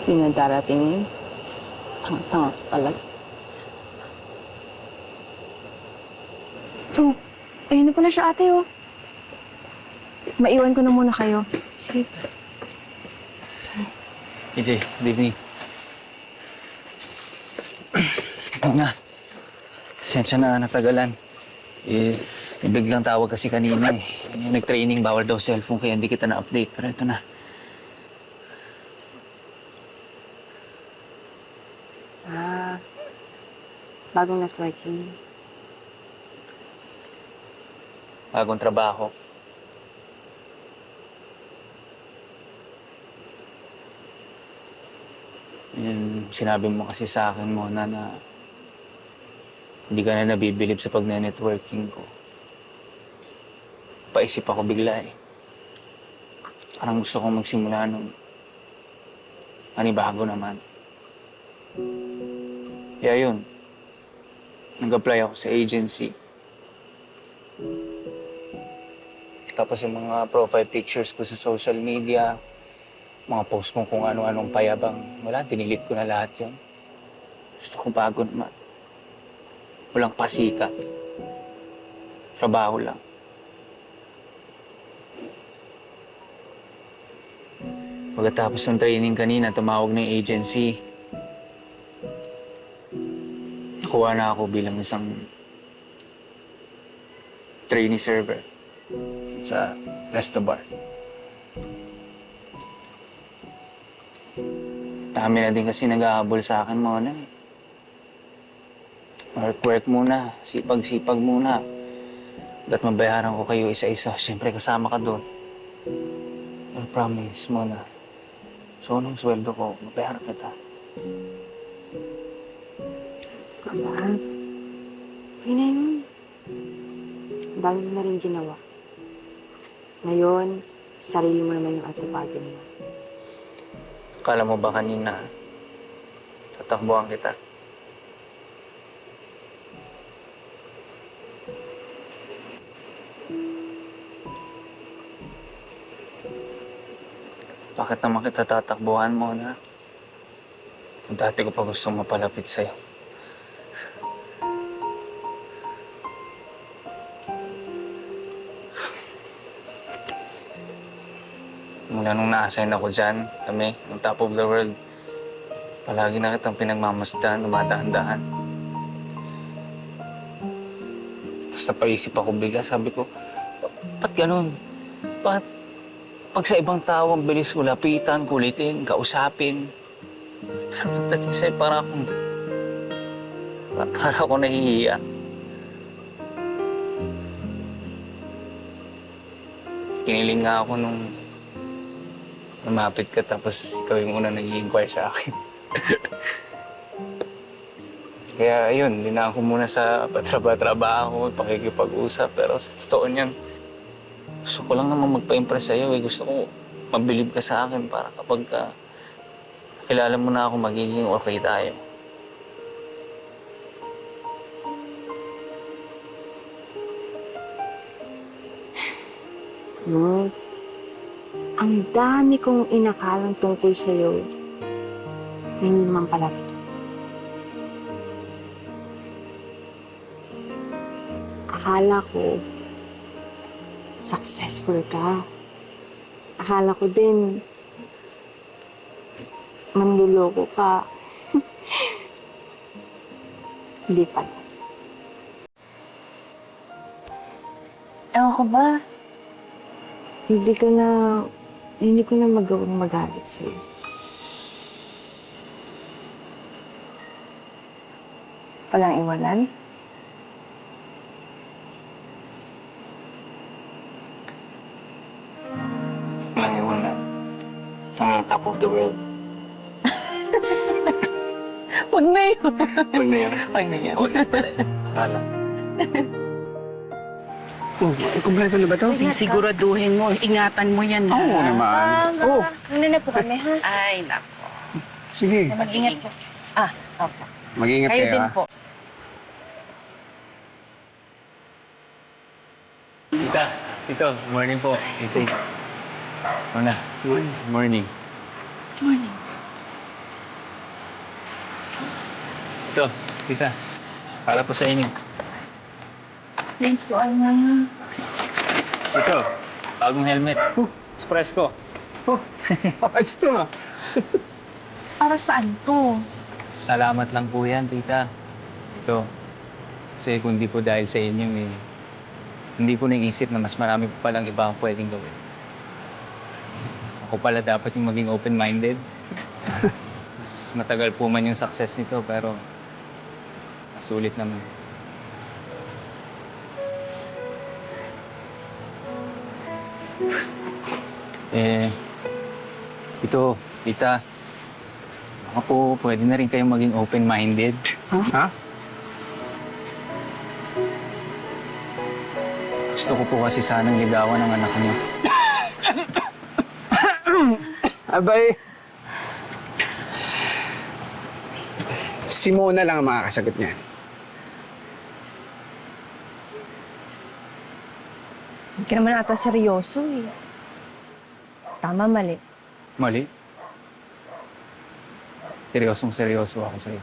Di na darating yun. Tanga-tanga ka talaga. Oh, ayun na pala siya ate, oh. Maiwan ko na muna kayo. Sige. EJ, good evening. Una, pasensya na natagalan. May biglang tawag kasi kanina eh. Nag-training, bawal daw cellphone kaya hindi kita na-update. Pero ito na. Bagong networking. Bagong trabaho. Sinabi mo kasi sa akin, Mona, na hindi ka na nabibilib sa pag-networking ko. Paisip ako bigla eh. Parang gusto kong magsimula ng panibago naman. Kaya yun, nag-apply ako sa agency. Tapos yung mga profile pictures ko sa social media, mga post kong kung ano-anong payabang, wala, dinilit ko na lahat yun. Gusto ko bago naman. Walang pasika. Trabaho lang. Pagkatapos ng training kanina, tumawag ng agency. Nakuha na ako bilang isang trainee server sa resto bar. Dami na din kasi nag-ahabol sa akin, Mona. Work muna, sipag-sipag muna. At mabayaran ko kayo isa-isa. Siyempre, kasama ka doon. I promise, Mona. So, unang sweldo ko, mabayaran kita. Aba, okay na yun. Ang dami mo na rin ginawa. Ngayon, sarili mo naman yung atupagin mo. Akala mo ba kanina, tatakbuhan kita? Bakit naman kita tatakbuhan mo na? Dati ko pa gustong mapalapit sa'yo. Mula nung na-assign ako dyan, kami, on top of the world, palagi na kitang pinagmamasdan, dumadaan-daan. Tapos napaisip ako bigla, sabi ko, ba't ganun? Ba't pag sa ibang tao, ang bilis ko lapitan, kulitin, kausapin? Pero pagdating sa'yo, para akong nahihiya. Kiniling nga ako nung lumapit ka tapos ikaw yung una nag-i-inquire sa akin. Kaya ayun, linaan ko muna sa patrabaho, pakikipag-usap. Pero sa totoo niyan, gusto ko lang naman magpa-impress sa'yo eh. Gusto ko mabilib ka sa akin para kapag kilala mo na ako, magiging okay tayo. No? Ang dami kong inakalang tungkol sa'yo na hindi naman pala totoo. Akala ko, successful ka. Akala ko din, manluloko ka. Hindi pala. Ewan ko ba? Hindi ko na magawang magalit sa'yo. Walang iwanan? Walang iwanan. Ang top of the world. Huwag na yun. Huwag na yun. Huwag na yan. Huwag na pala. Akala. Oh, kumpleto na ba ito? Sisiguraduhin mo, ingatan mo yan, ha? Oo naman. Oh, muna na po kami, ha? Ay, nako. Sige, Mag-ingat po. Opo. mag-ingat Kayo kayo din ha. po. Tito, morning po. Mona. Morning. Morning. Ito, tita. Para po sa inyo. Thank you, Ana. Ito, bagong helmet. Express ko. Oh, ayos to ah. Para saan to? Salamat lang po yan, tita. Ito. Kasi kung di po dahil sa inyo, hindi po naisip na mas marami po palang iba ang pwedeng gawin. Ako pala dapat yung maging open-minded. Mas matagal po man yung success nito, pero sulit naman. Ito, tita. Baka po, pwede na rin kayong maging open-minded. Ha? Gusto ko po kasi sanang ligawan ng anak niyo. Abay. Si Mona lang ang makakasagot niya. Hindi ka naman ata seryoso eh. Tama, mali. Mali? Seryosong seryoso ako sa'yo.